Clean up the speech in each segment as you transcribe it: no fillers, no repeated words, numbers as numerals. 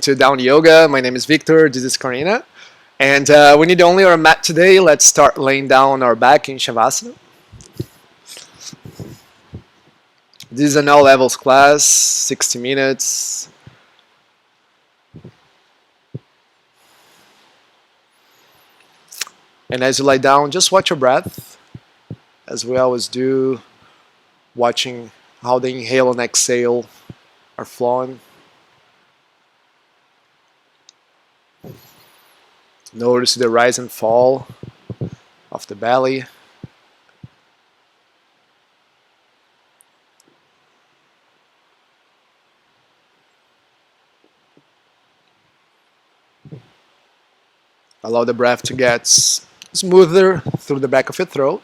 to Down Yoga. My name is Victor. This is Karina. And we need only our mat today. Let's start laying down our back in Shavasana. This is an all levels class, 60 minutes. And as you lie down, just watch your breath, as we always do, watching how the inhale and exhale are flowing. Notice the rise and fall of the belly. Allow the breath to get smoother through the back of your throat.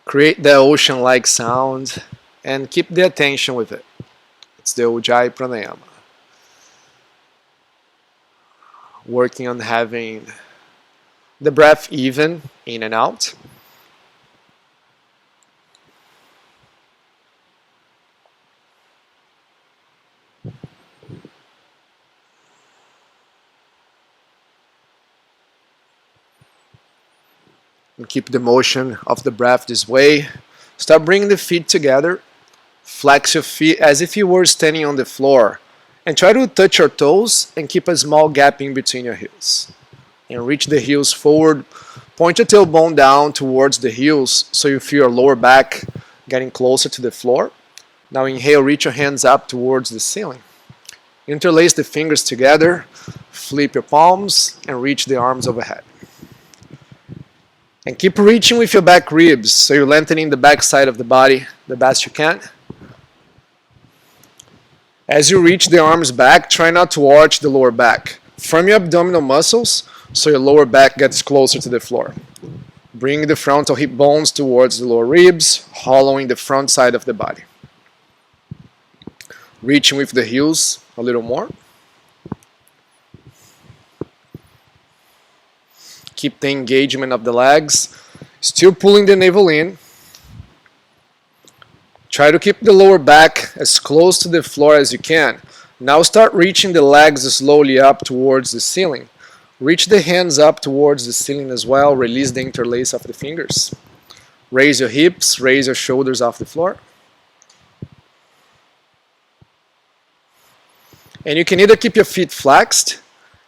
Create the ocean-like sound and keep the attention with it. It's the Ujjayi Pranayama. Working on having the breath even in and out. And keep the motion of the breath this way. Start bringing the feet together. Flex your feet as if you were standing on the floor. And try to touch your toes and keep a small gap in between your heels. And reach the heels forward. Point your tailbone down towards the heels so you feel your lower back getting closer to the floor. Now inhale, reach your hands up towards the ceiling. Interlace the fingers together. Flip your palms and reach the arms overhead. And keep reaching with your back ribs, so you're lengthening the back side of the body the best you can. As you reach the arms back, try not to arch the lower back. Firm your abdominal muscles, so your lower back gets closer to the floor. Bring the frontal hip bones towards the lower ribs, hollowing the front side of the body. Reaching with the heels a little more. Keep the engagement of the legs. Still pulling the navel in. Try to keep the lower back as close to the floor as you can. Now start reaching the legs slowly up towards the ceiling. Reach the hands up towards the ceiling as well. Release the interlace of the fingers. Raise your hips, raise your shoulders off the floor. And you can either keep your feet flexed.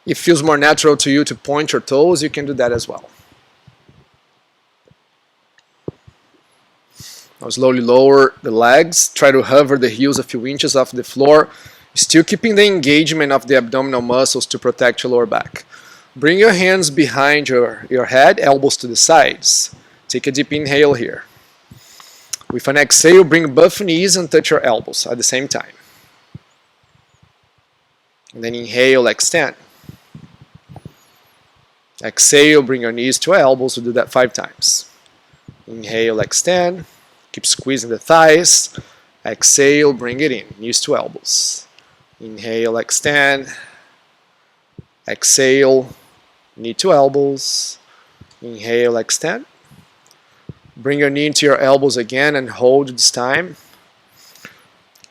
It feels more natural to you to point your toes, you can do that as well. Now slowly lower the legs. Try to hover the heels a few inches off the floor. Still keeping the engagement of the abdominal muscles to protect your lower back. Bring your hands behind your head, elbows to the sides. Take a deep inhale here. With an exhale, bring both knees and touch your elbows at the same time. And then inhale, extend. Exhale, bring your knees to your elbows. We'll do that 5 times. Inhale, extend. Keep squeezing the thighs. Exhale, bring it in. Knees to elbows. Inhale, extend. Exhale, knee to elbows. Inhale, extend. Bring your knee into your elbows again and hold this time.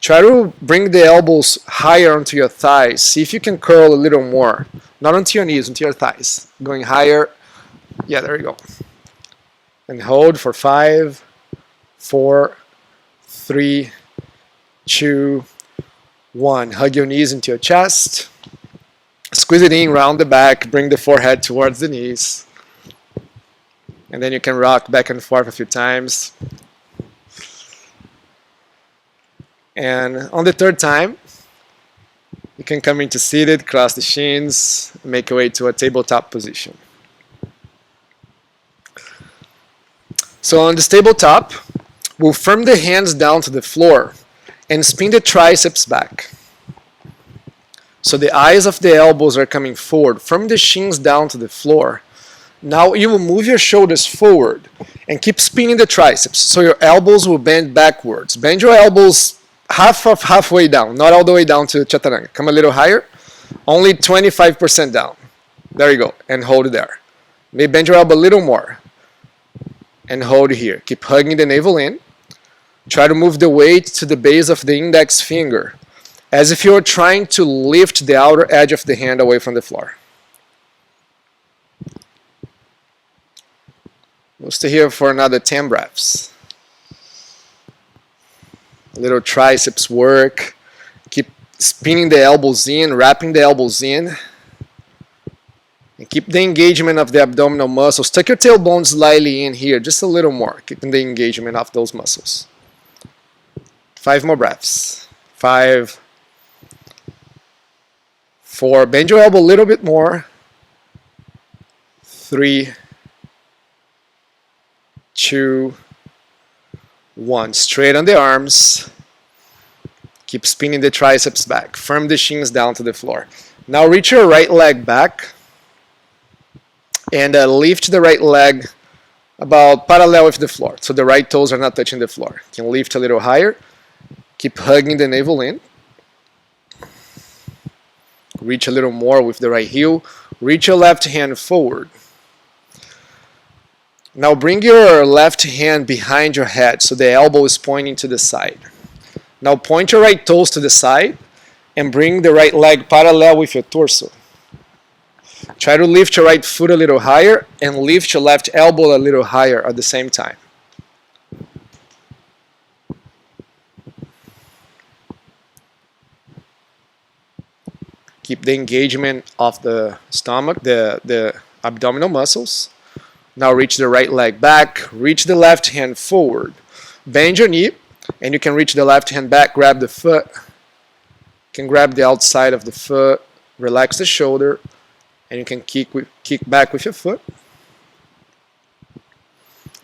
Try to bring the elbows higher onto your thighs. See if you can curl a little more. Not onto your knees, onto your thighs. Going higher. Yeah, there you go. And hold for 5, 4, 3, 2, 1. Hug your knees into your chest. Squeeze it in, round the back. Bring the forehead towards the knees. And then you can rock back and forth a few times. And on the 3rd time, you can come into seated, cross the shins, make your way to a tabletop position. So on this tabletop, we'll firm the hands down to the floor and spin the triceps back. So the eyes of the elbows are coming forward. Firm the shins down to the floor. Now you will move your shoulders forward and keep spinning the triceps. So your elbows will bend backwards. Bend your elbows halfway down, not all the way down to chaturanga. Come a little higher, only 25% down. There you go, and hold it there. Maybe bend your elbow a little more, and hold here. Keep hugging the navel in. Try to move the weight to the base of the index finger, as if you're trying to lift the outer edge of the hand away from the floor. We'll stay here for another 10 breaths. A little triceps work. Keep spinning the elbows in, wrapping the elbows in. And keep the engagement of the abdominal muscles. Tuck your tailbone slightly in here, just a little more, keeping the engagement of those muscles. 5 more breaths. 5, 4, bend your elbow a little bit more. 3, 2, 1. Straight on the arms. Keep spinning the triceps back. Firm the shins down to the floor. Now reach your right leg back. And lift the right leg about parallel with the floor. So the right toes are not touching the floor. You can lift a little higher. Keep hugging the navel in. Reach a little more with the right heel. Reach your left hand forward. Now bring your left hand behind your head so the elbow is pointing to the side. Now point your right toes to the side and bring the right leg parallel with your torso. Try to lift your right foot a little higher and lift your left elbow a little higher at the same time. Keep the engagement of the stomach, the abdominal muscles. Now reach the right leg back, reach the left hand forward. Bend your knee, and you can reach the left hand back, grab the foot. You can grab the outside of the foot, relax the shoulder, and you can kick back with your foot.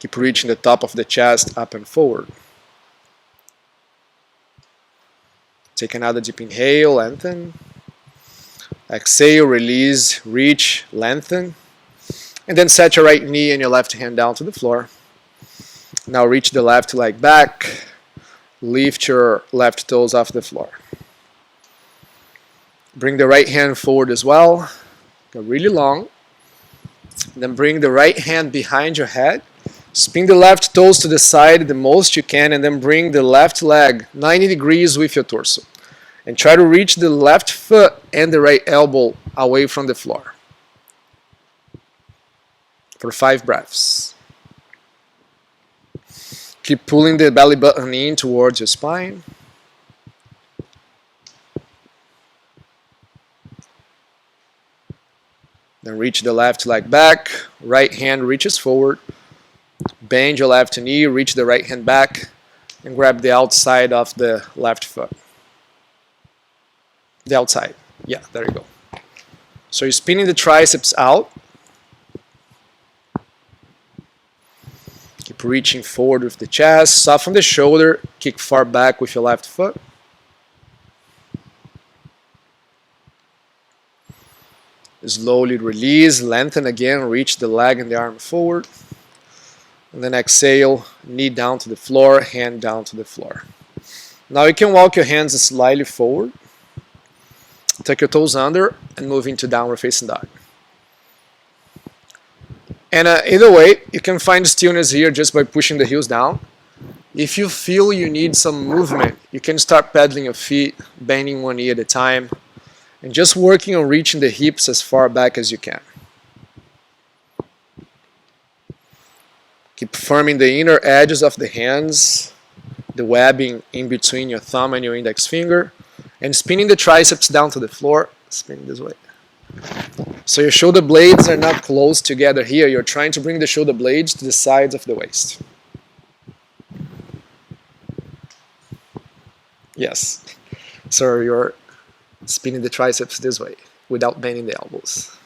Keep reaching the top of the chest up and forward. Take another deep inhale, lengthen. Exhale, release, reach, lengthen. And then set your right knee and your left hand down to the floor. Now reach the left leg back. Lift your left toes off the floor. Bring the right hand forward as well. Go really long. Then bring the right hand behind your head. Spin the left toes to the side the most you can, and then bring the left leg 90 degrees with your torso. And try to reach the left foot and the right elbow away from the floor. For 5 breaths. Keep pulling the belly button in towards your spine. Then reach the left leg back. Right hand reaches forward. Bend your left knee, reach the right hand back, and grab the outside of the left foot. The outside. Yeah, there you go. So you're spinning the triceps out. Keep reaching forward with the chest. Soften the shoulder. Kick far back with your left foot. Slowly release. Lengthen again. Reach the leg and the arm forward. And then exhale. Knee down to the floor. Hand down to the floor. Now you can walk your hands slightly forward. Tuck your toes under and move into downward facing dog. And either way, you can find stillness here just by pushing the heels down. If you feel you need some movement, you can start pedaling your feet, bending one knee at a time, and just working on reaching the hips as far back as you can. Keep firming the inner edges of the hands, the webbing in between your thumb and your index finger, and spinning the triceps down to the floor. Spin this way. So your shoulder blades are not close together here. You're trying to bring the shoulder blades to the sides of the waist. Yes. So you're spinning the triceps this way without bending the elbows.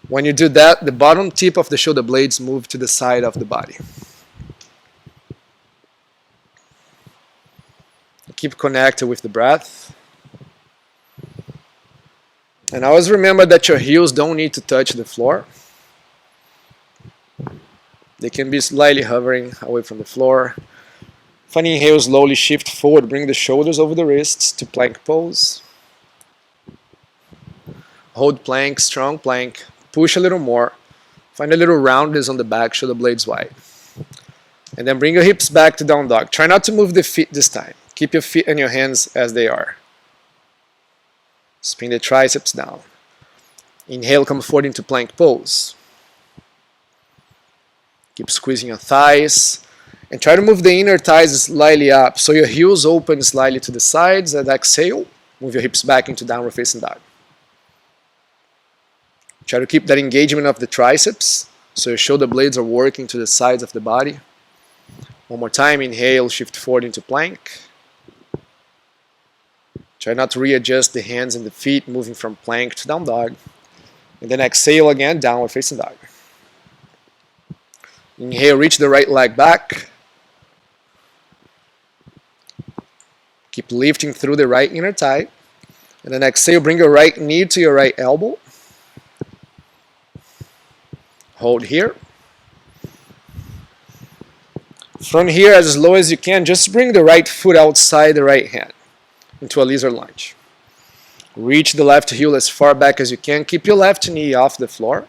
When you do that, the bottom tip of the shoulder blades move to the side of the body. Keep connected with the breath. And always remember that your heels don't need to touch the floor. They can be slightly hovering away from the floor. Funny inhale, slowly shift forward. Bring the shoulders over the wrists to plank pose. Hold plank, strong plank. Push a little more. Find a little roundness on the back, shoulder blades wide. And then bring your hips back to down dog. Try not to move the feet this time. Keep your feet and your hands as they are. Spin the triceps down. Inhale, come forward into plank pose. Keep squeezing your thighs. And try to move the inner thighs slightly up so your heels open slightly to the sides. And exhale, move your hips back into downward facing dog. Try to keep that engagement of the triceps so your shoulder blades are working to the sides of the body. One more time, inhale, shift forward into plank. Try not to readjust the hands and the feet, moving from plank to down dog. And then exhale again, downward facing dog. Inhale, reach the right leg back. Keep lifting through the right inner thigh. And then exhale, bring your right knee to your right elbow. Hold here. From here, as low as you can, just bring the right foot outside the right hand into a lizard lunge. Reach the left heel as far back as you can. Keep your left knee off the floor.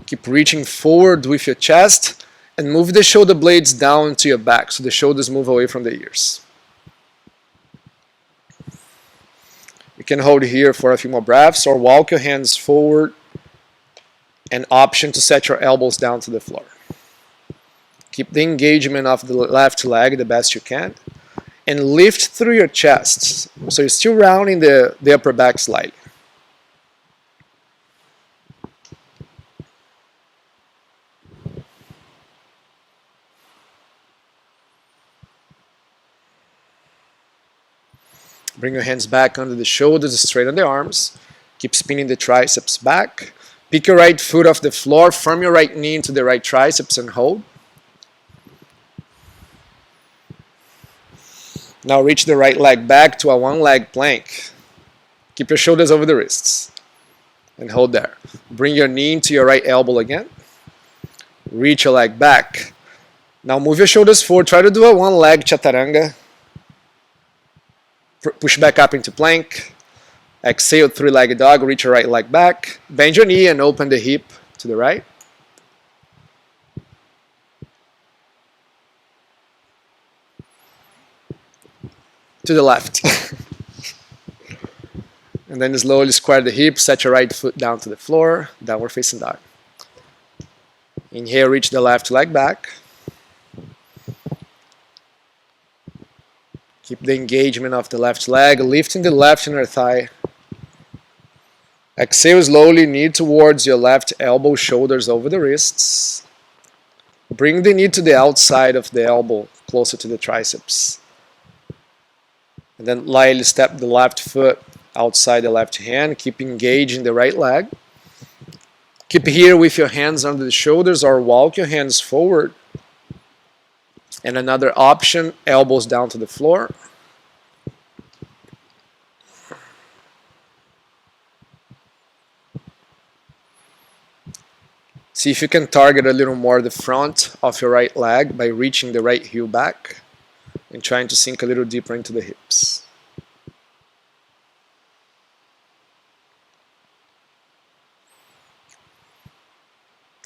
Keep reaching forward with your chest and move the shoulder blades down to your back so the shoulders move away from the ears. You can hold here for a few more breaths or walk your hands forward. An option to set your elbows down to the floor. Keep the engagement of the left leg the best you can. And lift through your chest. So you're still rounding the upper back slightly. Bring your hands back under the shoulders, straighten the arms. Keep spinning the triceps back. Pick your right foot off the floor, firm your right knee into the right triceps and hold. Now reach the right leg back to a one-leg plank. Keep your shoulders over the wrists. And hold there. Bring your knee into your right elbow again. Reach your leg back. Now move your shoulders forward. Try to do a one-leg chaturanga. Push back up into plank. Exhale, three-legged dog. Reach your right leg back. Bend your knee and open the hip to the right. To the left. And then slowly square the hip. Set your right foot down to the floor. Downward facing dog. Inhale, reach the left leg back. Keep the engagement of the left leg, lifting the left inner thigh. Exhale slowly, knee towards your left elbow, shoulders over the wrists. Bring the knee to the outside of the elbow, closer to the triceps. And then lightly step the left foot outside the left hand. Keep engaging the right leg. Keep here with your hands under the shoulders or walk your hands forward. And another option, elbows down to the floor. See if you can target a little more the front of your right leg by reaching the right heel back and trying to sink a little deeper into the hips.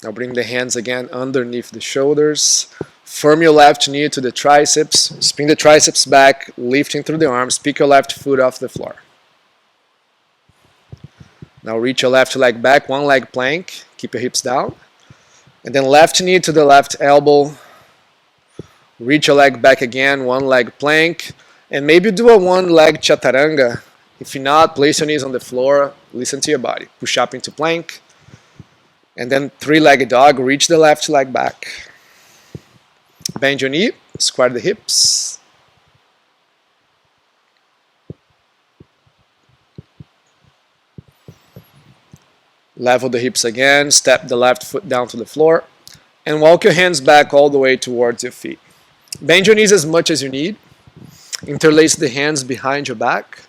Now bring the hands again underneath the shoulders. Firm your left knee to the triceps. Spin the triceps back, lifting through the arms. Pick your left foot off the floor. Now reach your left leg back, one leg plank. Keep your hips down. And then left knee to the left elbow. Reach your leg back again, one leg plank. And maybe do a one leg chaturanga. If you're not, place your knees on the floor. Listen to your body. Push up into plank. And then three-legged dog. Reach the left leg back. Bend your knee, square the hips. Level the hips again, step the left foot down to the floor, and walk your hands back all the way towards your feet. Bend your knees as much as you need. Interlace the hands behind your back.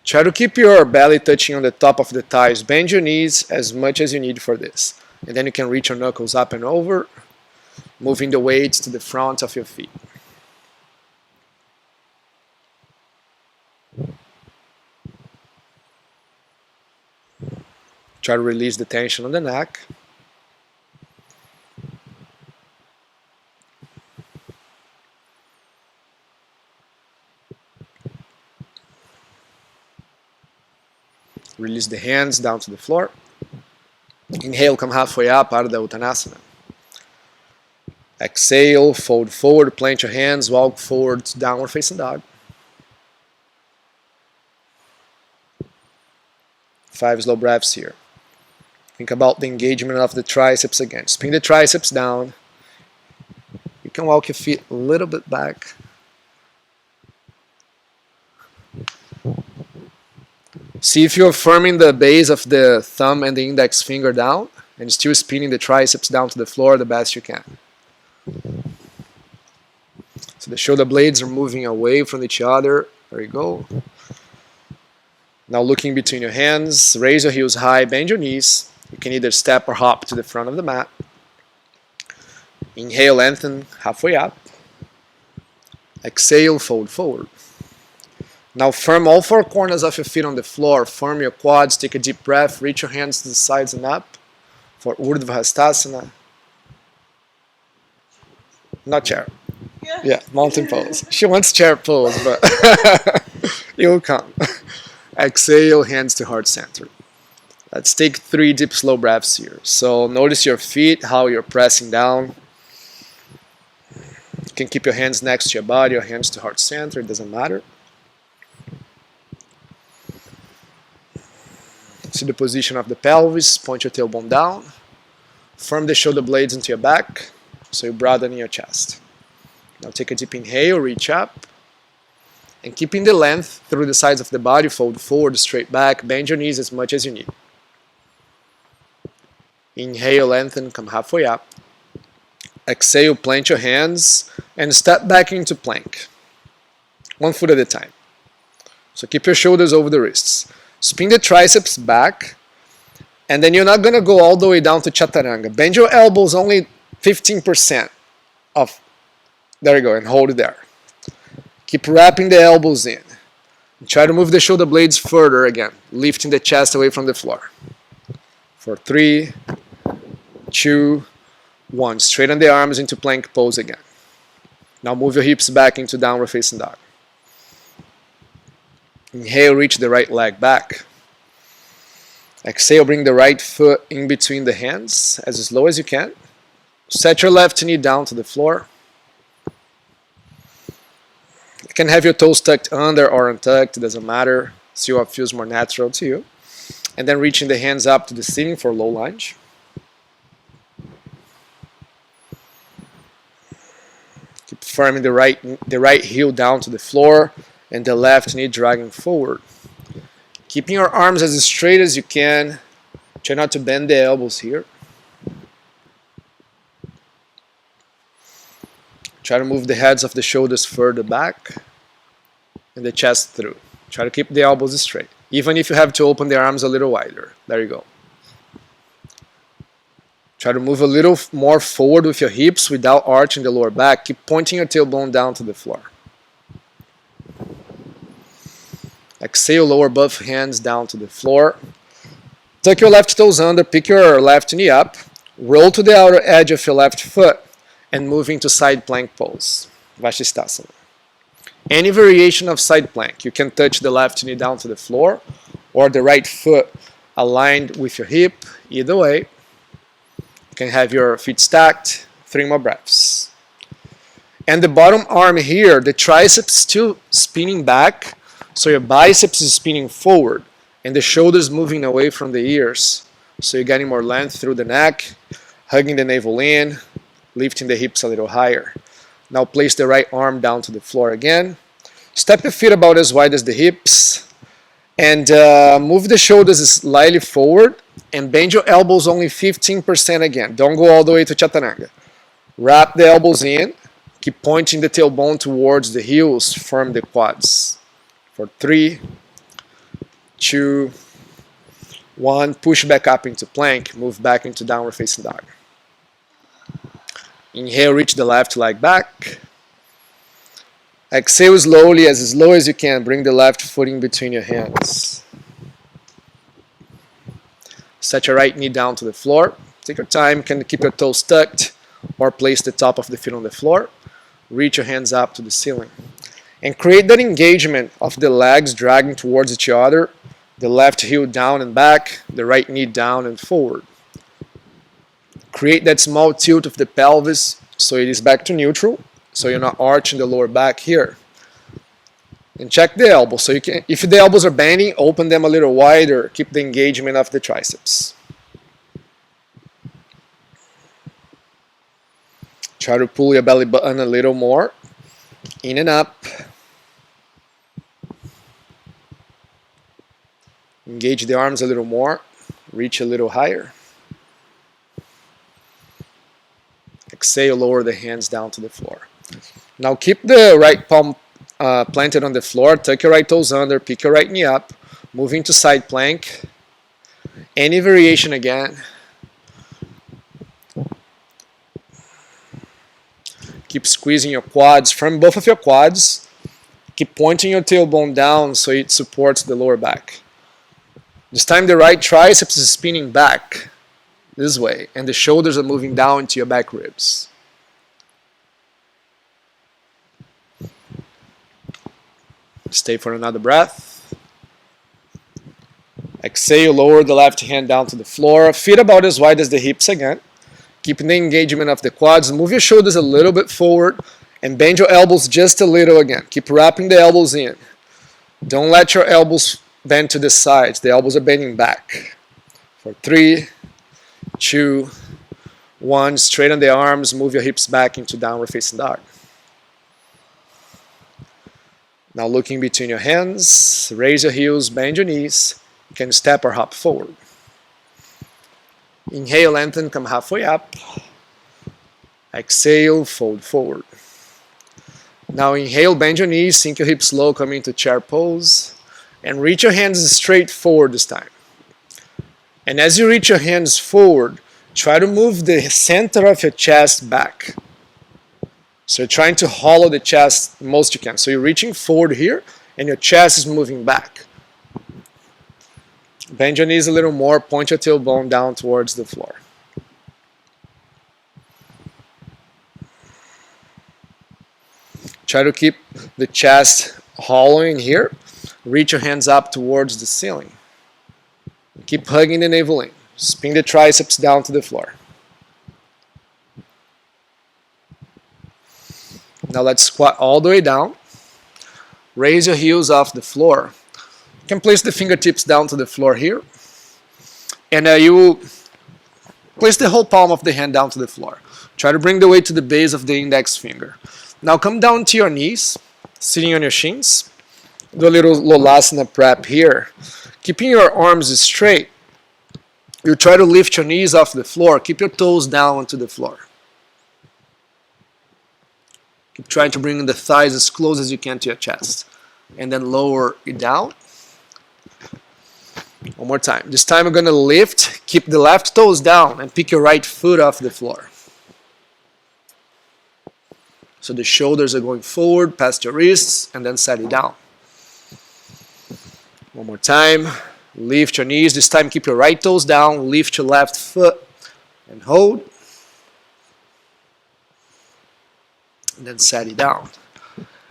Try to keep your belly touching on the top of the thighs. Bend your knees as much as you need for this. And then you can reach your knuckles up and over, moving the weights to the front of your feet. Try to release the tension on the neck. Release the hands down to the floor. Inhale, come halfway up out of the Uttanasana. Exhale, fold forward, plant your hands, walk forward to downward facing dog. 5 slow breaths here. Think about the engagement of the triceps again. Spin the triceps down. You can walk your feet a little bit back. See if you're firming the base of the thumb and the index finger down and still spinning the triceps down to the floor the best you can. So the shoulder blades are moving away from each other. There you go. Now looking between your hands, raise your heels high, bend your knees. You can either step or hop to the front of the mat. Inhale, lengthen halfway up. Exhale, fold forward. Now firm all 4 corners of your feet on the floor. Firm your quads, take a deep breath, reach your hands to the sides and up for Urdhva Hastasana. Not chair. Yeah, mountain pose. She wants chair pose, but it will come. Exhale, hands to heart center. Let's take 3 deep slow breaths here. So notice your feet, how you're pressing down. You can keep your hands next to your body or hands to heart center, it doesn't matter. See the position of the pelvis, point your tailbone down. Firm the shoulder blades into your back, so you broaden your chest. Now take a deep inhale, reach up. And keeping the length through the sides of the body, fold forward, straight back, bend your knees as much as you need. Inhale, lengthen, come halfway up. Exhale, plant your hands and step back into plank. 1 foot at a time. So keep your shoulders over the wrists. Spin the triceps back, and then you're not going to go all the way down to Chaturanga. Bend your elbows only 15% of, there you go, and hold it there. Keep wrapping the elbows in. Try to move the shoulder blades further again, lifting the chest away from the floor. For 3, 2, 1. Straighten the arms into plank pose again. Now move your hips back into downward facing dog. Inhale, reach the right leg back. Exhale, bring the right foot in between the hands as slow as you can. Set your left knee down to the floor. You can have your toes tucked under or untucked, it doesn't matter. See what feels more natural to you. And then reaching the hands up to the ceiling for low lunge. Keep firming the right heel down to the floor and the left knee dragging forward. Keeping your arms as straight as you can. Try not to bend the elbows here. Try to move the heads of the shoulders further back and the chest through. Try to keep the elbows straight, even if you have to open the arms a little wider. There you go. Try to move a little more forward with your hips without arching the lower back. Keep pointing your tailbone down to the floor. Exhale, lower both hands down to the floor. Tuck your left toes under, pick your left knee up, roll to the outer edge of your left foot, and move into side plank pose, Vashisthasana. Any variation of side plank, you can touch the left knee down to the floor, or the right foot aligned with your hip, either way. You can have your feet stacked, 3 more breaths. And the bottom arm here, the triceps still spinning back, so your biceps is spinning forward and the shoulders moving away from the ears. So you're getting more length through the neck, hugging the navel in, lifting the hips a little higher. Now place the right arm down to the floor again. Step your feet about as wide as the hips and move the shoulders slightly forward and bend your elbows only 15% again. Don't go all the way to Chaturanga. Wrap the elbows in. Keep pointing the tailbone towards the heels. Firm the quads. For 3, 2, 1. Push back up into plank. Move back into downward facing dog. Inhale, reach the left leg back. Exhale slowly, as slow as you can. Bring the left foot in between your hands. Set your right knee down to the floor. Take your time. You can keep your toes tucked or place the top of the feet on the floor. Reach your hands up to the ceiling. And create that engagement of the legs dragging towards each other The left heel down and back, the right knee down and forward. Create that small tilt of the pelvis so it is back to neutral, so you're not arching the lower back here. And check the elbows. So you can, if the elbows are bending, open them a little wider. Keep the engagement of the triceps. Try to pull your belly button a little more. In and up. Engage the arms a little more. Reach a little higher. Exhale, lower the hands down to the floor. Now keep the right palm planted on the floor. Tuck your right toes under. Pick your right knee up. Move into side plank. Any variation again. Keep squeezing your quads from both of your quads. Keep pointing your tailbone down so it supports the lower back. This time the right triceps is spinning back this way and the shoulders are moving down into your back ribs. Stay for another breath. Exhale, lower the left hand down to the floor. Feet about as wide as the hips again. Keeping the engagement of the quads. Move your shoulders a little bit forward and bend your elbows just a little again. Keep wrapping the elbows in. Don't let your elbows bend to the sides. The elbows are bending back. For 3, 2, 1. Straighten the arms. Move your hips back into downward facing dog. Now looking between your hands. Raise your heels. Bend your knees. You can step or hop forward. Inhale, lengthen, come halfway up. Exhale, fold forward. Now inhale, bend your knees, sink your hips low, come into chair pose. And reach your hands straight forward this time. And as you reach your hands forward, try to move the center of your chest back. So you're trying to hollow the chest the most you can. So you're reaching forward here, and your chest is moving back. Bend your knees a little more, point your tailbone down towards the floor. Try to keep the chest hollowing here. Reach your hands up towards the ceiling. Keep hugging the navel in. Spin the triceps down to the floor. Now let's squat all the way down. Raise your heels off the floor. You can place the fingertips down to the floor here. And you will place the whole palm of the hand down to the floor. Try to bring the weight to the base of the index finger. Now come down to your knees, sitting on your shins. Do a little Lolasana prep here. Keeping your arms straight. You try to lift your knees off the floor. Keep your toes down to the floor. Keep trying to bring the thighs as close as you can to your chest. And then lower it down. One more time. This time we're going to lift, keep the left toes down, and pick your right foot off the floor. So the shoulders are going forward, past your wrists, and then set it down. One more time. Lift your knees. This time keep your right toes down, lift your left foot, and hold. And then set it down.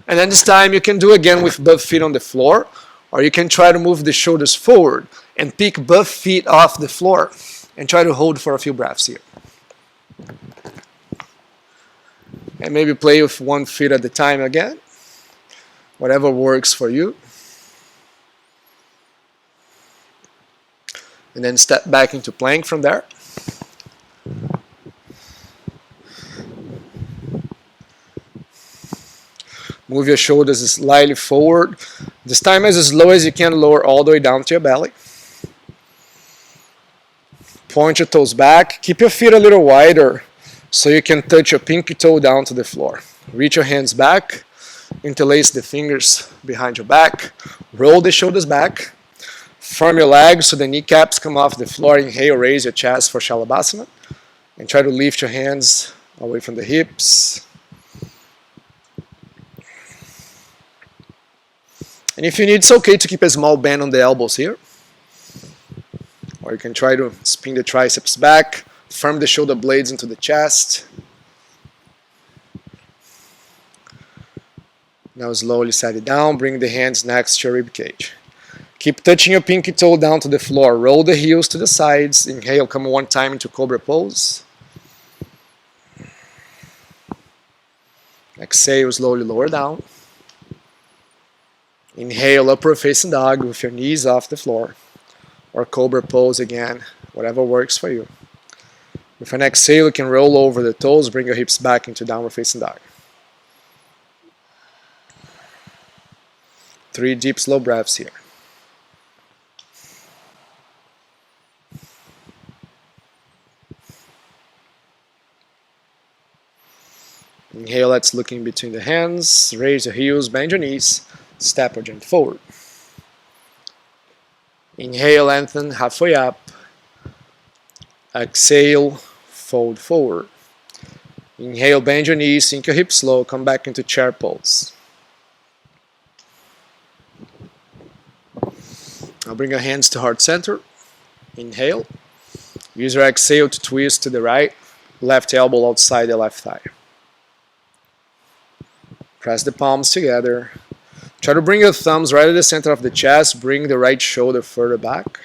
And then this time you can do again with both feet on the floor, or you can try to move the shoulders forward and pick both feet off the floor and try to hold for a few breaths here. And maybe play with one foot at a time again, whatever works for you. And then step back into plank from there. Move your shoulders slightly forward. This time as slow as you can, lower all the way down to your belly. Point your toes back. Keep your feet a little wider so you can touch your pinky toe down to the floor. Reach your hands back. Interlace the fingers behind your back. Roll the shoulders back. Firm your legs so the kneecaps come off the floor. Inhale, raise your chest for Shalabhasana. And try to lift your hands away from the hips. And if you need, it's okay to keep a small bend on the elbows here. Or you can try to spin the triceps back, firm the shoulder blades into the chest. Now slowly set it down, bring the hands next to your rib cage. Keep Keep touching your pinky toe down to the floor. Roll the heels to the sides. Inhale, come one time into Cobra Pose. Exhale, slowly lower down. Inhale, upward facing dog with your knees off the floor. Or Cobra Pose again, whatever works for you. With an exhale, you can roll over the toes, bring your hips back into downward facing dog. 3 deep, slow breaths here. Inhale, let's look in between the hands. Raise your heels, bend your knees, step or jump forward. Inhale, lengthen, halfway up. Exhale, fold forward. Inhale, bend your knees, sink your hips low, come back into chair pose. Now bring your hands to heart center. Inhale. Use your exhale to twist to the right, left elbow outside the left thigh. Press the palms together. Try to bring your thumbs right at the center of the chest. Bring the right shoulder further back.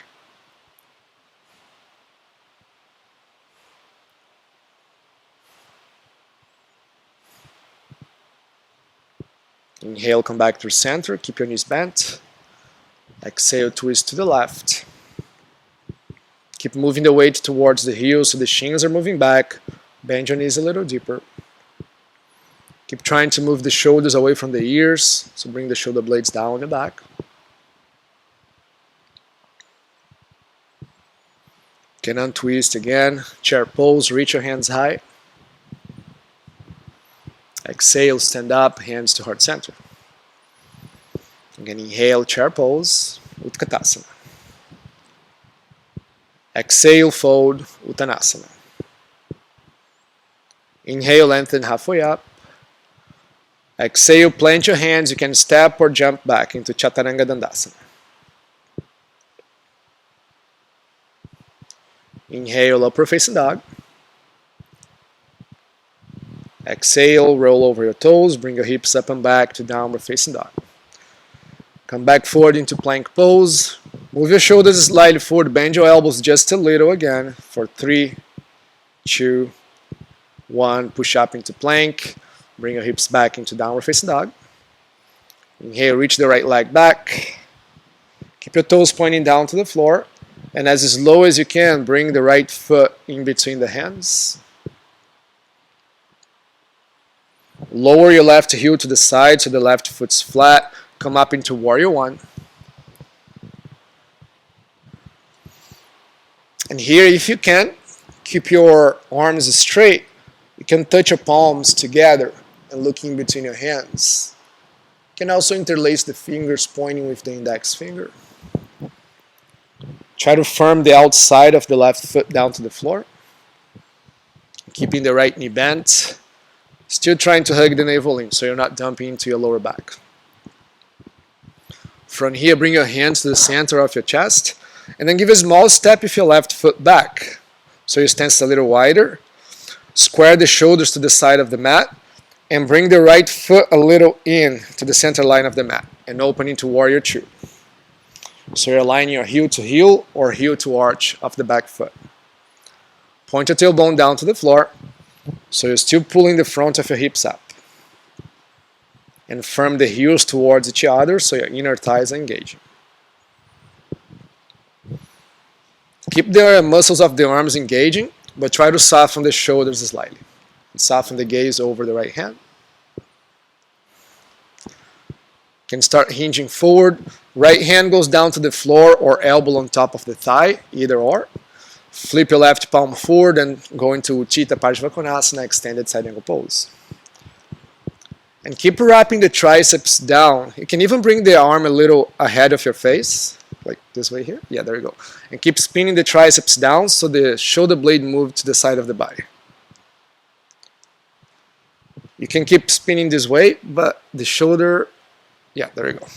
Inhale, come back to center. Keep your knees bent. Exhale, twist to the left. Keep moving the weight towards the heels so the shins are moving back. Bend your knees a little deeper. Keep trying to move the shoulders away from the ears, so bring the shoulder blades down in the back. Can untwist again, chair pose, reach your hands high. Exhale, stand up, hands to heart center. Again, inhale, chair pose, Utkatasana. Exhale, fold, Uttanasana. Inhale, lengthen halfway up. Exhale, plant your hands. You can step or jump back into Chaturanga Dandasana. Inhale, upward facing dog. Exhale, roll over your toes. Bring your hips up and back to downward facing dog. Come back forward into plank pose. Move your shoulders slightly forward. Bend your elbows just a little again for 3, 2, 1. Push up into plank. Bring your hips back into downward facing dog. Inhale, reach the right leg back. Keep your toes pointing down to the floor. And as slow as you can, bring the right foot in between the hands. Lower your left heel to the side so the left foot's flat. Come up into Warrior One. And here, if you can, keep your arms straight. You can touch your palms together and look in between your hands. You can also interlace the fingers, pointing with the index finger. Try to firm the outside of the left foot down to the floor. Keeping the right knee bent. Still trying to hug the navel in so you're not dumping into your lower back. From here, bring your hands to the center of your chest. And then give a small step with your left foot back. So your stance is a little wider. Square the shoulders to the side of the mat. And bring the right foot a little in to the center line of the mat. And open into Warrior Two. So you're aligning your heel to heel or heel to arch of the back foot. Point your tailbone down to the floor. So you're still pulling the front of your hips up. And firm the heels towards each other so your inner thighs are engaging. Keep the muscles of the arms engaging, but try to soften the shoulders slightly. And soften the gaze over the right hand. You can start hinging forward. Right hand goes down to the floor or elbow on top of the thigh, either or. Flip your left palm forward and go into Chitta Parshvakonasana, extended side angle pose. And keep wrapping the triceps down. You can even bring the arm a little ahead of your face, like this way here. Yeah, there you go. And keep spinning the triceps down so the shoulder blade moves to the side of the body. You can keep spinning this way, but the shoulder, yeah, there you go.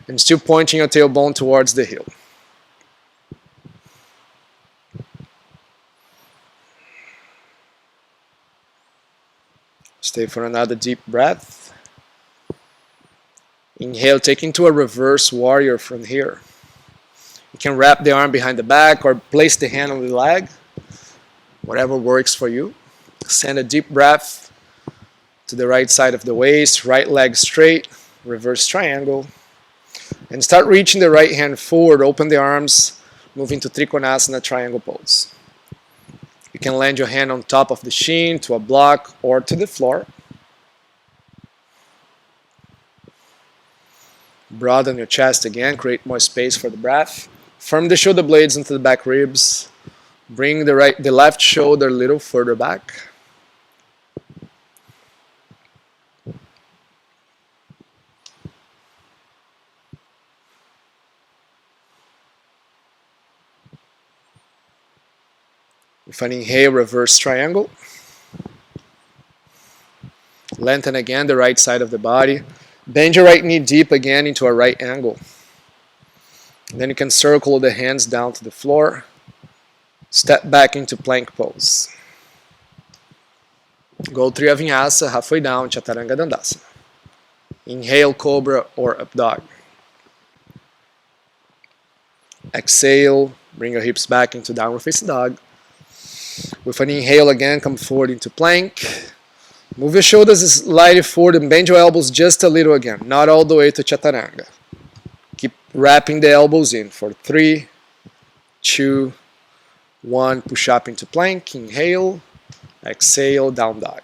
And still pointing your tailbone towards the heel. Stay for another deep breath. Inhale, take into a reverse warrior from here. You can wrap the arm behind the back or place the hand on the leg, whatever works for you. Send a deep breath to the right side of the waist, right leg straight, reverse triangle. And start reaching the right hand forward, open the arms, move into Trikonasana triangle pose. You can land your hand on top of the shin, to a block, or to the floor. Broaden your chest again, create more space for the breath. Firm the shoulder blades into the back ribs. Bring the left shoulder a little further back. With an inhale, reverse triangle. Lengthen again the right side of the body. Bend your right knee deep again into a right angle. Then you can circle the hands down to the floor. Step back into plank pose. Go Triya Vinyasa, halfway down, Chaturanga Dandasana. Inhale, Cobra or Up Dog. Exhale, bring your hips back into Downward Facing Dog. With an inhale again, come forward into plank. Move your shoulders slightly forward and bend your elbows just a little again, not all the way to Chaturanga. Keep wrapping the elbows in for 3, 2, 1. Push up into plank. Inhale, exhale, down dog.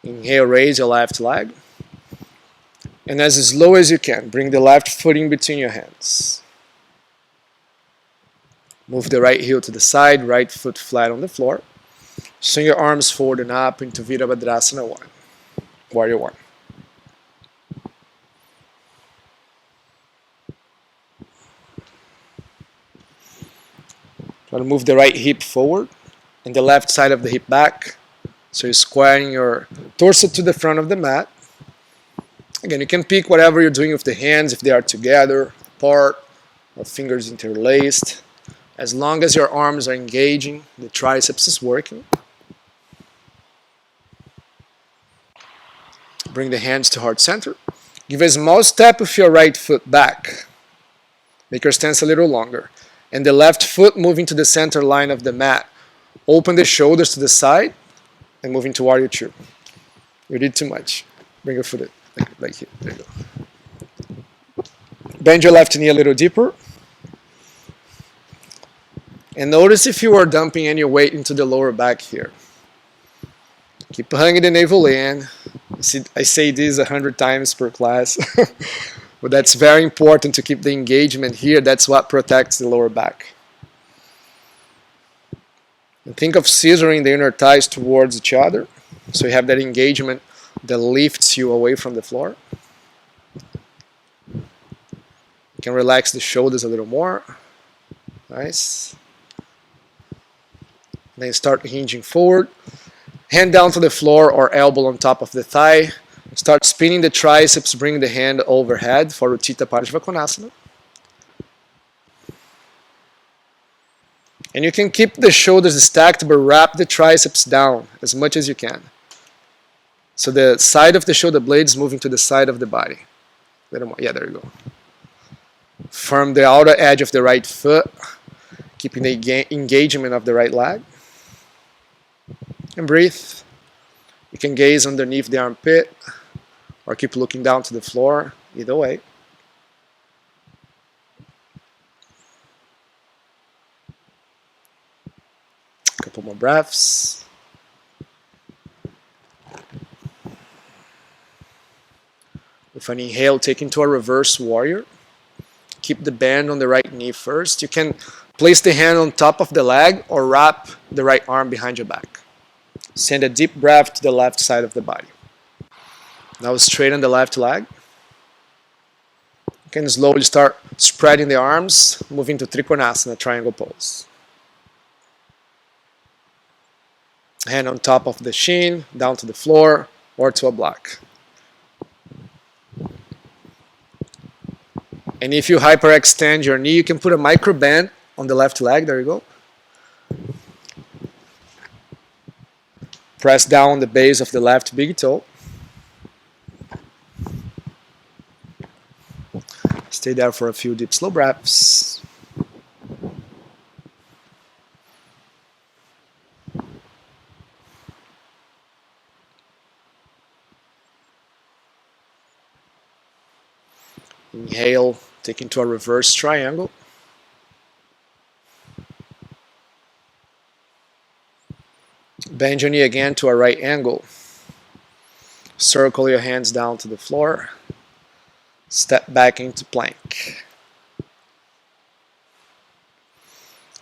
Inhale, raise your left leg. And as slow as you can, bring the left foot in between your hands. Move the right heel to the side, right foot flat on the floor. Swing your arms forward and up into Virabhadrasana 1, Warrior 1. Try to move the right hip forward and the left side of the hip back. So you're squaring your torso to the front of the mat. Again, you can pick whatever you're doing with the hands, if they are together, apart, or fingers interlaced. As long as your arms are engaging, the triceps is working. Bring the hands to heart center. Give a small step with your right foot back. Make your stance a little longer. And the left foot moving to the center line of the mat. Open the shoulders to the side and move into Warrior 2. You did too much. Bring your foot like here. There you go. Bend your left knee a little deeper. And notice if you are dumping any weight into the lower back here. Keep hanging the navel in. I say this 100 times per class. But that's very important to keep the engagement here. That's what protects the lower back. And think of scissoring the inner thighs towards each other. So you have that engagement that lifts you away from the floor. You can relax the shoulders a little more. Nice. Then start hinging forward. Hand down to the floor or elbow on top of the thigh. Start spinning the triceps, bring the hand overhead for Uttita Parshvakonasana. And you can keep the shoulders stacked, but wrap the triceps down as much as you can. So the side of the shoulder blades moving to the side of the body. A little more. Yeah, there you go. Firm the outer edge of the right foot, keeping the engagement of the right leg. And breathe. You can gaze underneath the armpit or keep looking down to the floor, either way. A couple more breaths. With an inhale, take into a reverse warrior. Keep the bend on the right knee first. You can place the hand on top of the leg or wrap the right arm behind your back. Send a deep breath to the left side of the body. Now straighten the left leg. You can slowly start spreading the arms, moving to Trikonasana, triangle pose. Hand on top of the shin, down to the floor, or to a block. And if you hyperextend your knee, you can put a micro bend on the left leg. There you go. Press down the base of the left big toe. Stay there for a few deep, slow breaths. Inhale, take into a reverse triangle. Bend your knee again to a right angle. Circle your hands down to the floor. Step back into plank.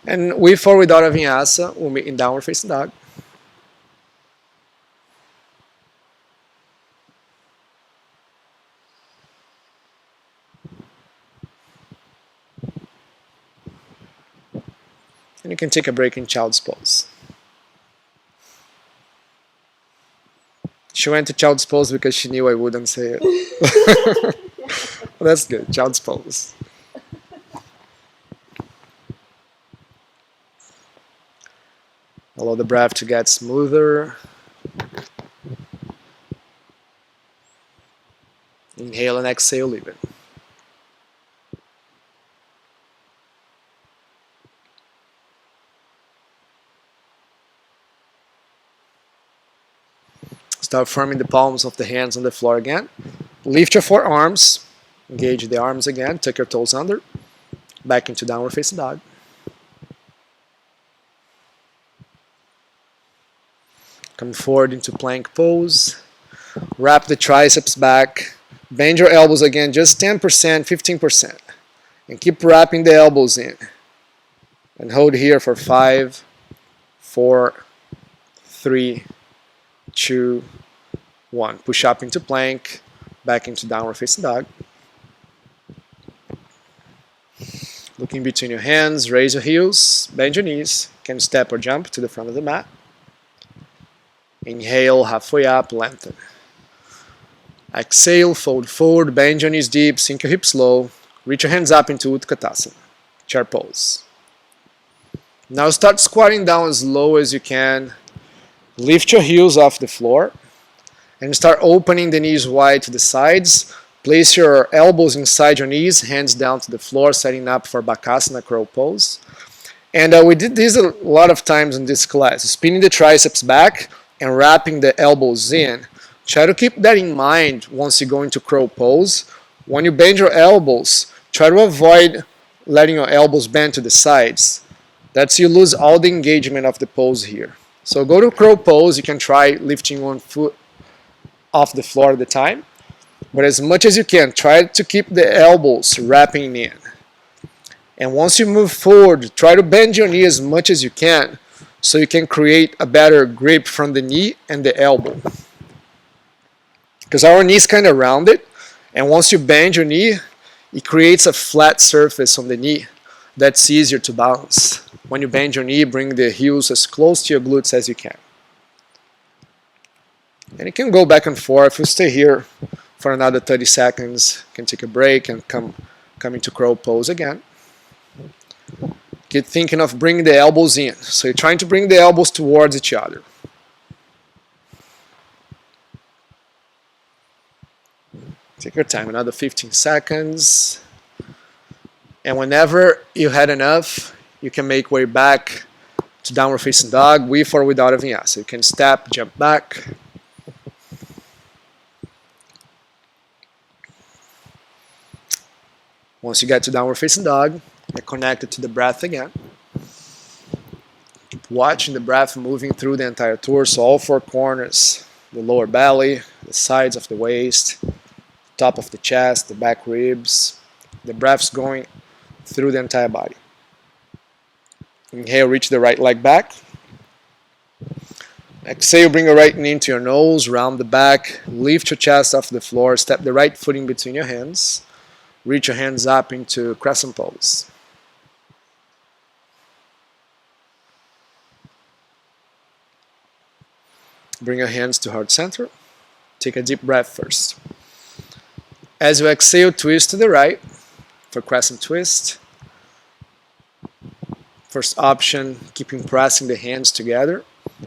And with or without a vinyasa, we'll meet in downward facing dog. And you can take a break in child's pose. She went to child's pose because she knew I wouldn't say it. Well, that's good, child's pose. Allow the breath to get smoother. Inhale and exhale, leave it. Start firming the palms of the hands on the floor again. Lift your forearms. Engage the arms again. Tuck your toes under. Back into downward facing dog. Come forward into plank pose. Wrap the triceps back. Bend your elbows again, just 10%, 15%. And keep wrapping the elbows in. And hold here for 5, 4, 3, 2, 1. Push up into plank, back into downward facing dog. Look in between your hands, raise your heels, bend your knees. You can step or jump to the front of the mat. Inhale, halfway up, lengthen. Exhale, fold forward, bend your knees deep, sink your hips low. Reach your hands up into Utkatasana, chair pose. Now start squatting down as low as you can. Lift your heels off the floor and start opening the knees wide to the sides. Place your elbows inside your knees, hands down to the floor, setting up for Bakasana, crow pose. And we did this a lot of times in this class, spinning the triceps back and wrapping the elbows in. Try to keep that in mind once you go into crow pose. When you bend your elbows, try to avoid letting your elbows bend to the sides. That's you lose all the engagement of the pose here. So go to crow pose. You can try lifting one foot off the floor at a time. But as much as you can, try to keep the elbows wrapping in. And once you move forward, try to bend your knee as much as you can so you can create a better grip from the knee and the elbow. Because our knee is kind of rounded, and once you bend your knee, it creates a flat surface on the knee that's easier to balance. When you bend your knee, bring the heels as close to your glutes as you can. And you can go back and forth. You stay here for another 30 seconds. You can take a break and come into crow pose again. Keep thinking of bringing the elbows in. So you're trying to bring the elbows towards each other. Take your time, another 15 seconds. And whenever you had enough, you can make way back to downward facing dog with or without a vinyasa. You can step, jump back. Once you get to downward facing dog, get connected to the breath again. Keep watching the breath moving through the entire torso, all four corners, the lower belly, the sides of the waist, top of the chest, the back ribs. The breath's going through the entire body. Inhale, reach the right leg back. Exhale, bring your right knee into your nose, round the back, lift your chest off the floor, step the right foot in between your hands. Reach your hands up into crescent pose. Bring your hands to heart center. Take a deep breath first. As you exhale, twist to the right for crescent twist. First option, keeping pressing the hands together.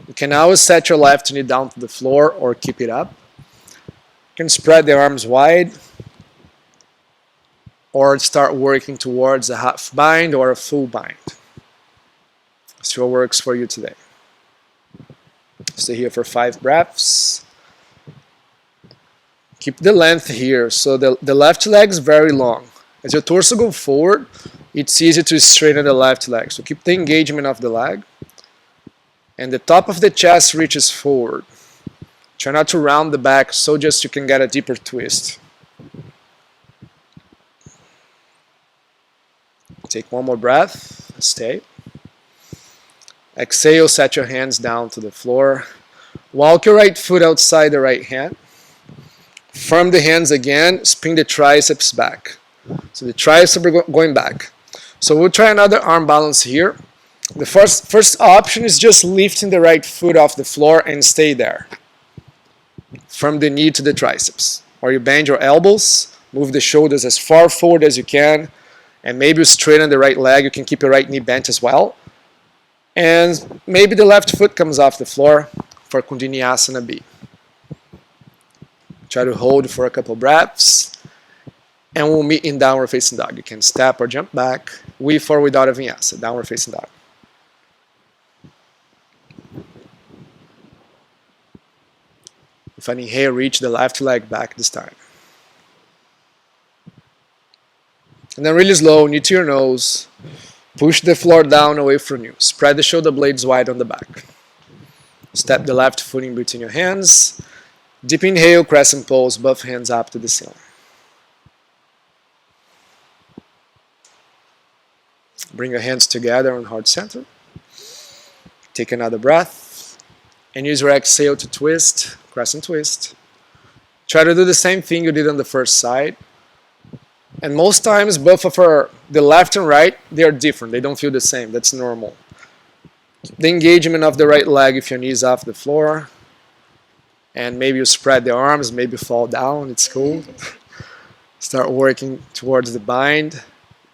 You can always set your left knee down to the floor or keep it up. You can spread the arms wide. or start working towards a half bind or a full bind. See what works for you today. Stay here for 5 breaths. Keep the length here. So the left leg is very long. As your torso goes forward, it's easy to straighten the left leg. So keep the engagement of the leg. And the top of the chest reaches forward. Try not to round the back, so just you can get a deeper twist. Take one more breath. Stay. Exhale, set your hands down to the floor. Walk your right foot outside the right hand. Firm the hands again. Spin the triceps back. So the triceps are going back. So we'll try another arm balance here. The first option is just lifting the right foot off the floor and stay there. From the knee to the triceps. Or you bend your elbows, move the shoulders as far forward as you can, and maybe you straighten the right leg. You can keep your right knee bent as well. And maybe the left foot comes off the floor for Kundalini B. Try to hold for a couple breaths. And we'll meet in downward facing dog. You can step or jump back, with or without a vinyasa, downward facing dog. If I inhale, reach the left leg back this time. And then really slow, knee to your nose. Push the floor down away from you. Spread the shoulder blades wide on the back. Step the left foot in between your hands. Deep inhale, crescent pose, both hands up to the ceiling. Bring your hands together on heart center. Take another breath. And use your exhale to twist, crescent twist. Try to do the same thing you did on the first side. And most times, both of the left and right, they are different. They don't feel the same. That's normal. The engagement of the right leg if your knees off the floor. And maybe you spread the arms, maybe fall down. It's cool. Start working towards the bind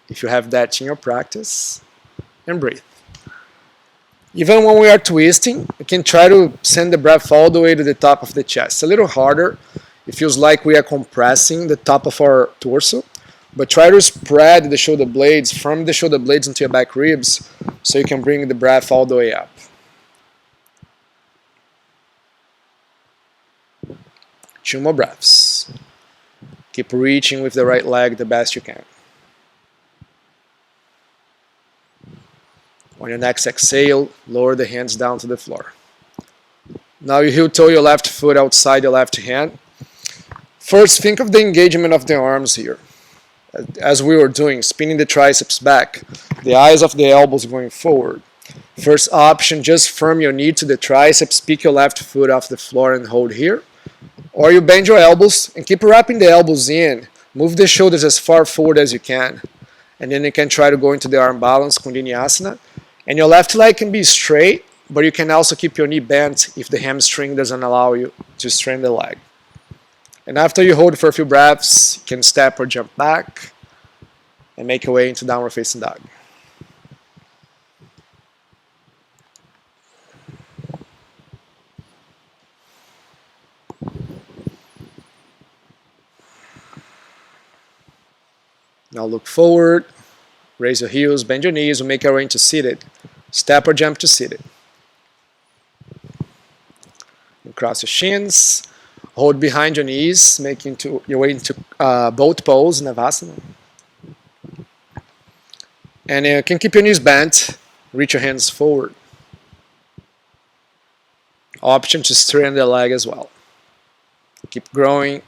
if you have that in your practice. And breathe. Even when we are twisting, you can try to send the breath all the way to the top of the chest. It's a little harder. It feels like we are compressing the top of our torso. But try to spread the shoulder blades from the shoulder blades into your back ribs so you can bring the breath all the way up. Two more breaths. Keep reaching with the right leg the best you can. On your next exhale, lower the hands down to the floor. Now you heel toe your left foot outside your left hand. First, think of the engagement of the arms here. As we were doing, spinning the triceps back, the eyes of the elbows going forward. First option, just firm your knee to the triceps, pick your left foot off the floor and hold here. Or you bend your elbows and keep wrapping the elbows in. Move the shoulders as far forward as you can. And then you can try to go into the arm balance, Kundalini. And your left leg can be straight, but you can also keep your knee bent if the hamstring doesn't allow you to straighten the leg. And after you hold for a few breaths, you can step or jump back and make your way into downward facing dog. Now look forward, raise your heels, bend your knees, and make your way into seated. Step or jump to seated. And cross your shins. Hold behind your knees, making your way into boat pose, Navasana. And you can keep your knees bent, reach your hands forward. Option to straighten the leg as well. Keep growing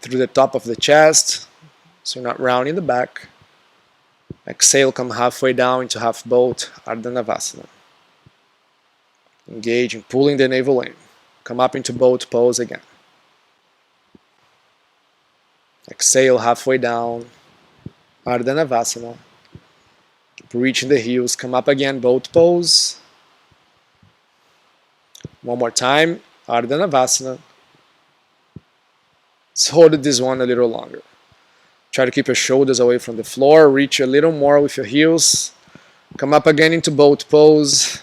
through the top of the chest, so you're not rounding the back. Exhale, come halfway down into half boat, Ardha Navasana. Engaging, pulling the navel in. Come up into boat pose again. Exhale, halfway down, Ardha Navasana. Keep reaching the heels, come up again, boat pose. One more time, Ardha Navasana. Let's hold this one a little longer. Try to keep your shoulders away from the floor, reach a little more with your heels. Come up again into boat pose.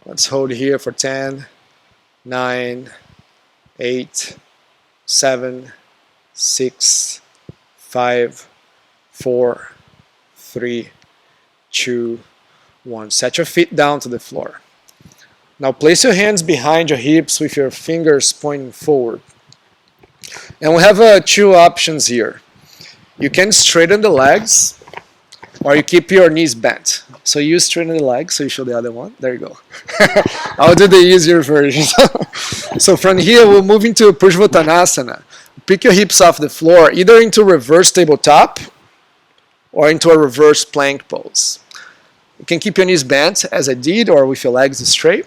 Let's hold here for 10, 9, 8, 7, 6, 5, 4, 3, 2, 1. Set your feet down to the floor. Now place your hands behind your hips with your fingers pointing forward. And we have two options here. You can straighten the legs, or you keep your knees bent. So you straighten the legs, so you show the other one. There you go. I'll do the easier version. So from here, we'll move into Pushvattanasana. Pick your hips off the floor, either into reverse tabletop or into a reverse plank pose. You can keep your knees bent, as I did, or with your legs straight.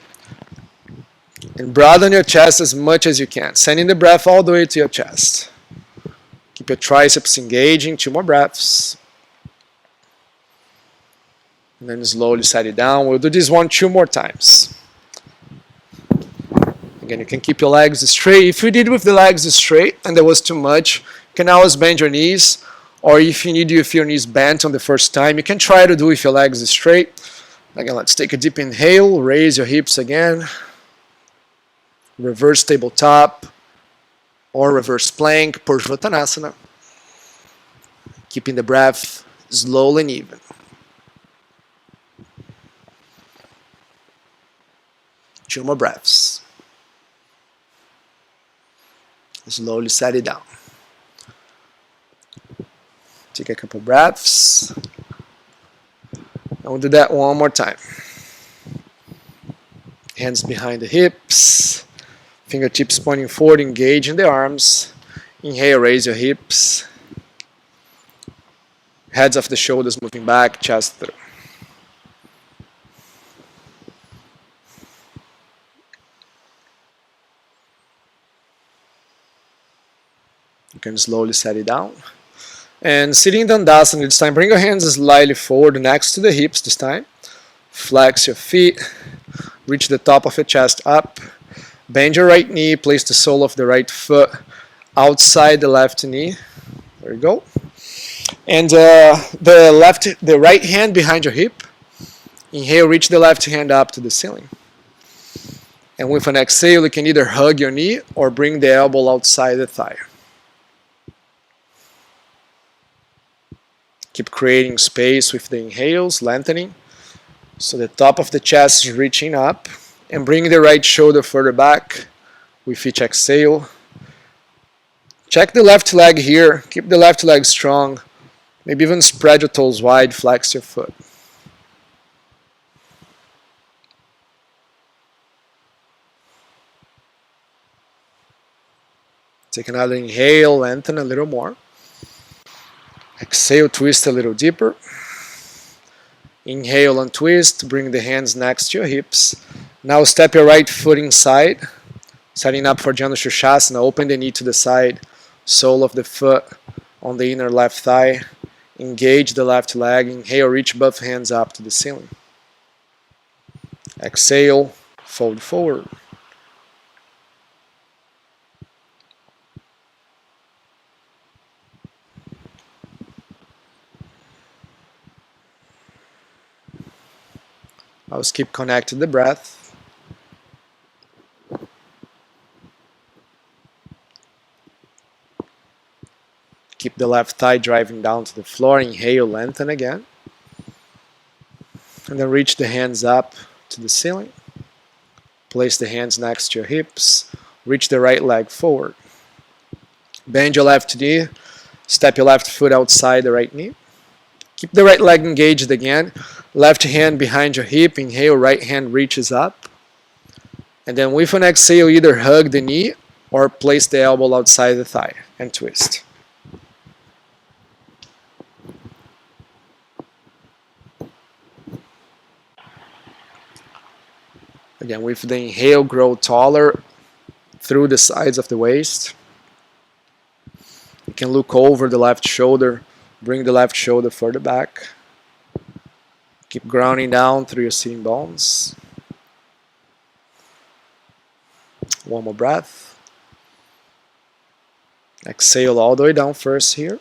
And broaden your chest as much as you can, sending the breath all the way to your chest. Keep your triceps engaging. 2 more breaths. And then slowly set it down. We'll do this 2 more times. Again, you can keep your legs straight. If you did with the legs straight and there was too much, you can always bend your knees. Or if you need to feel your knees bent on the first time, you can try to do with your legs straight. Again, let's take a deep inhale. Raise your hips again. Reverse tabletop or reverse plank, Pushvattanasana. Keeping the breath slow and even. Two more breaths. Slowly set it down. Take a couple breaths. And we'll do that one more time. Hands behind the hips. Fingertips pointing forward, engage in the arms. Inhale, raise your hips. Heads off the shoulders, moving back, chest through. You can slowly set it down. And sitting Dandasana this time, bring your hands slightly forward next to the hips this time. Flex your feet. Reach the top of your chest up. Bend your right knee. Place the sole of the right foot outside the left knee. There you go. And the right hand behind your hip. Inhale, reach the left hand up to the ceiling. And with an exhale, you can either hug your knee or bring the elbow outside the thigh. Keep creating space with the inhales, lengthening. So the top of the chest is reaching up. And bring the right shoulder further back with each exhale. Check the left leg here. Keep the left leg strong. Maybe even spread your toes wide, flex your foot. Take another inhale, lengthen a little more. Exhale, twist a little deeper. Inhale and twist, bring the hands next to your hips. Now step your right foot inside, setting up for Janu Shirshasana. Open the knee to the side, sole of the foot on the inner left thigh. Engage the left leg. Inhale, reach both hands up to the ceiling. Exhale, fold forward. Always keep connected to the breath. Keep the left thigh driving down to the floor. Inhale, lengthen again. And then reach the hands up to the ceiling. Place the hands next to your hips. Reach the right leg forward. Bend your left knee. Step your left foot outside the right knee. Keep the right leg engaged again. Left hand behind your hip. Inhale, right hand reaches up. And then with an exhale, either hug the knee or place the elbow outside the thigh and twist. Again, with the inhale, grow taller through the sides of the waist. You can look over the left shoulder, bring the left shoulder further back. Keep grounding down through your sitting bones. One more breath. Exhale all the way down first here.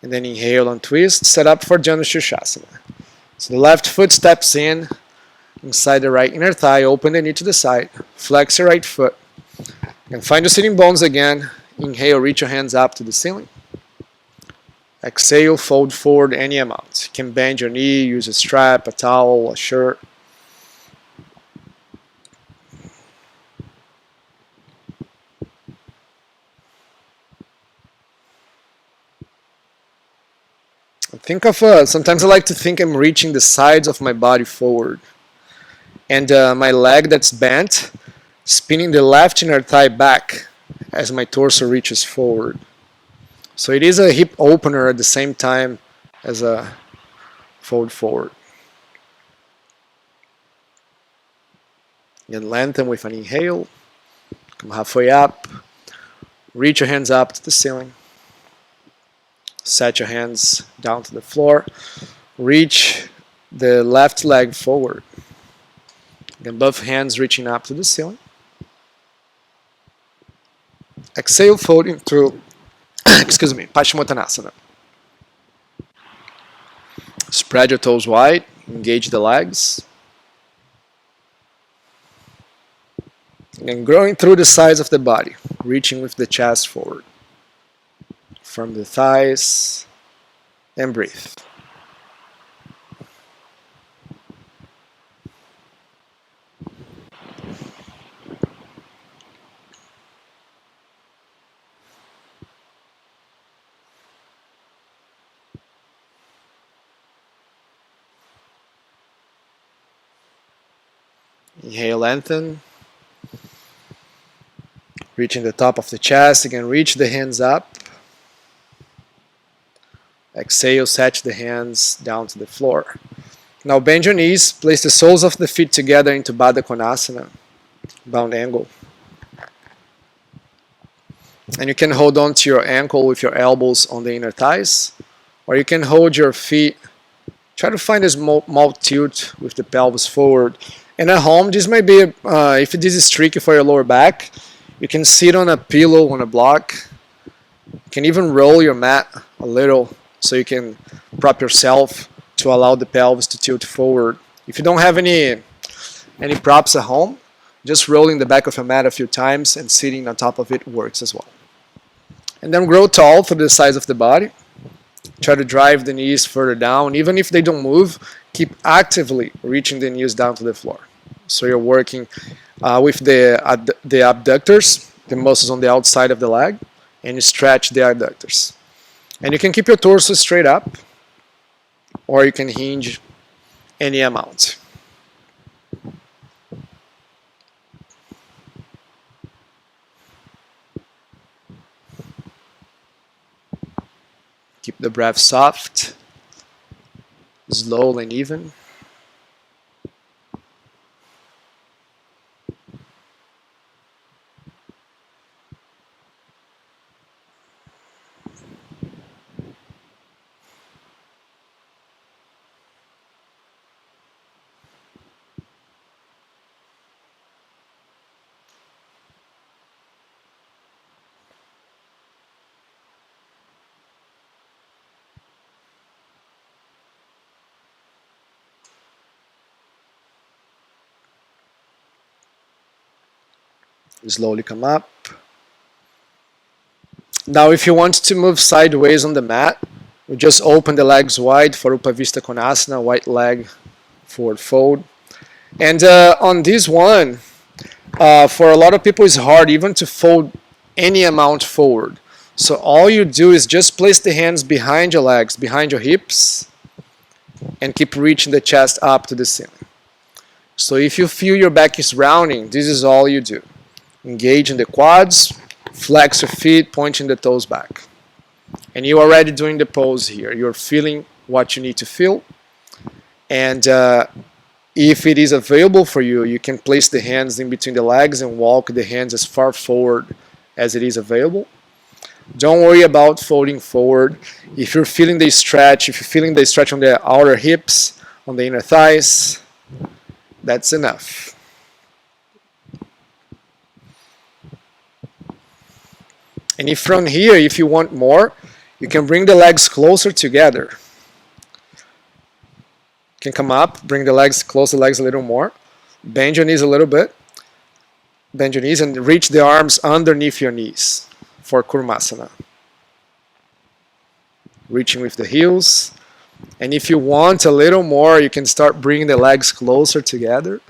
And then inhale and twist, set up for Janu Shirshasana. So the left foot steps in. Inside the right inner thigh, open the knee to the side, flex your right foot, and find your sitting bones again. Inhale, reach your hands up to the ceiling. Exhale, fold forward any amount. You can bend your knee, use a strap, a towel, a shirt. Think of, sometimes I like to think I'm reaching the sides of my body forward. And my leg that's bent, spinning the left inner thigh back as my torso reaches forward. So it is a hip opener at the same time as a fold forward. And lengthen with an inhale. Come halfway up. Reach your hands up to the ceiling. Set your hands down to the floor. Reach the left leg forward. Then both hands reaching up to the ceiling. Exhale, folding through, excuse me, Paschimottanasana. Spread your toes wide, engage the legs. And growing through the sides of the body, reaching with the chest forward. From the thighs, and breathe. Inhale, lengthen. Reaching the top of the chest. Again, reach the hands up. Exhale, set the hands down to the floor. Now bend your knees. Place the soles of the feet together into Baddha Konasana, bound angle. And you can hold on to your ankle with your elbows on the inner thighs. Or you can hold your feet. Try to find a small tilt with the pelvis forward. And at home, this might be, if this is tricky for your lower back, you can sit on a pillow, on a block. You can even roll your mat a little so you can prop yourself to allow the pelvis to tilt forward. If you don't have any props at home, just rolling the back of your mat a few times and sitting on top of it works as well. And then grow tall through the sides of the body. Try to drive the knees further down. Even if they don't move, keep actively reaching the knees down to the floor. So you're working with the abductors, the muscles on the outside of the leg, and you stretch the adductors. And you can keep your torso straight up, or you can hinge any amount. Keep the breath soft, slow and even. Slowly come up. Now if you want to move sideways on the mat, you just open the legs wide for Upavista Konasana, right leg forward fold. And on this one, for a lot of people it's hard even to fold any amount forward. So all you do is just place the hands behind your legs, behind your hips, and keep reaching the chest up to the ceiling. So if you feel your back is rounding, this is all you do. Engage in the quads, flex your feet, pointing the toes back. And you're already doing the pose here. You're feeling what you need to feel. And if it is available for you, you can place the hands in between the legs and walk the hands as far forward as it is available. Don't worry about folding forward. If you're feeling the stretch, if you're feeling the stretch on the outer hips, on the inner thighs, that's enough. And if from here, if you want more, you can bring the legs closer together. You can come up, bring the legs, close the legs a little more. Bend your knees a little bit. Bend your knees and reach the arms underneath your knees for Kurmasana. reaching with the heels. And if you want a little more, you can start bringing the legs closer together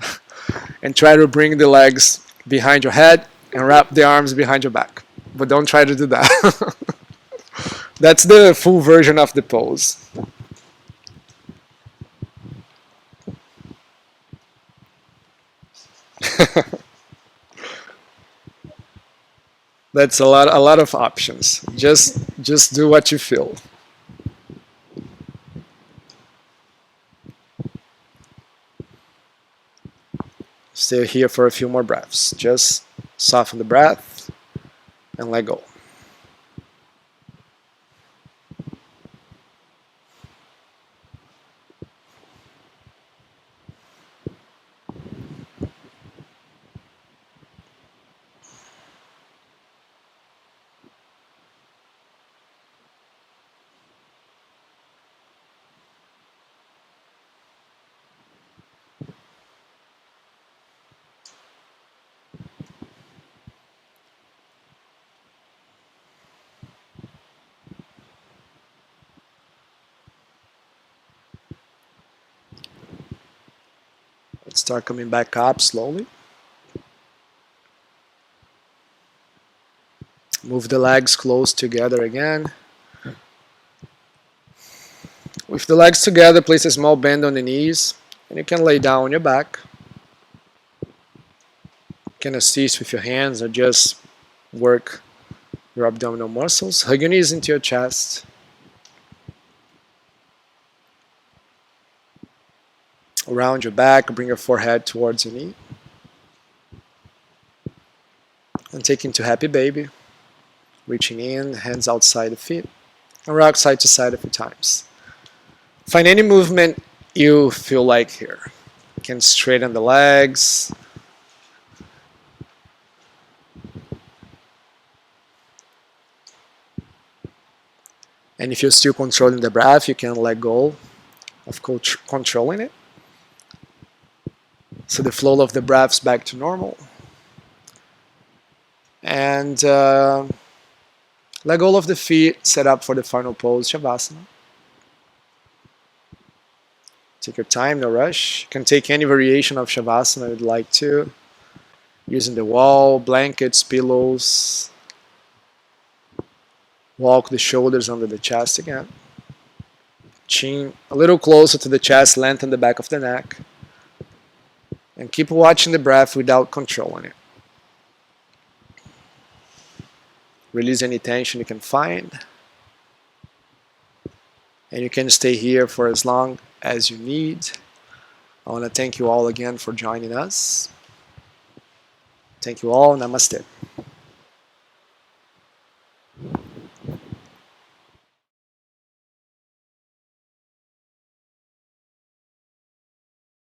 and try to bring the legs behind your head and wrap the arms behind your back. But don't try to do that. That's the full version of the pose. That's a lot of options. Just do what you feel. Stay here for a few more breaths. Just soften the breath and let go. Let's start coming back up slowly. Move the legs close together again. With the legs together, place a small bend on the knees, and you can lay down on your back. You can assist with your hands or just work your abdominal muscles. Hug your knees into your chest. Around your back, bring your forehead towards your knee. And take into happy baby. Reaching in, hands outside the feet. And rock side to side a few times. Find any movement you feel like here. You can straighten the legs. And if you're still controlling the breath, you can let go of controlling it. So the flow of the breaths back to normal. And let go of the feet, set up for the final pose, Shavasana. Take your time, no rush. You can take any variation of Shavasana you'd like to. Using the wall, blankets, pillows. Walk the shoulders under the chest again. Chin a little closer to the chest, lengthen the back of the neck. And keep watching the breath without controlling it. Release any tension you can find. And you can stay here for as long as you need. I want to thank you all again for joining us. Thank you all. Namaste.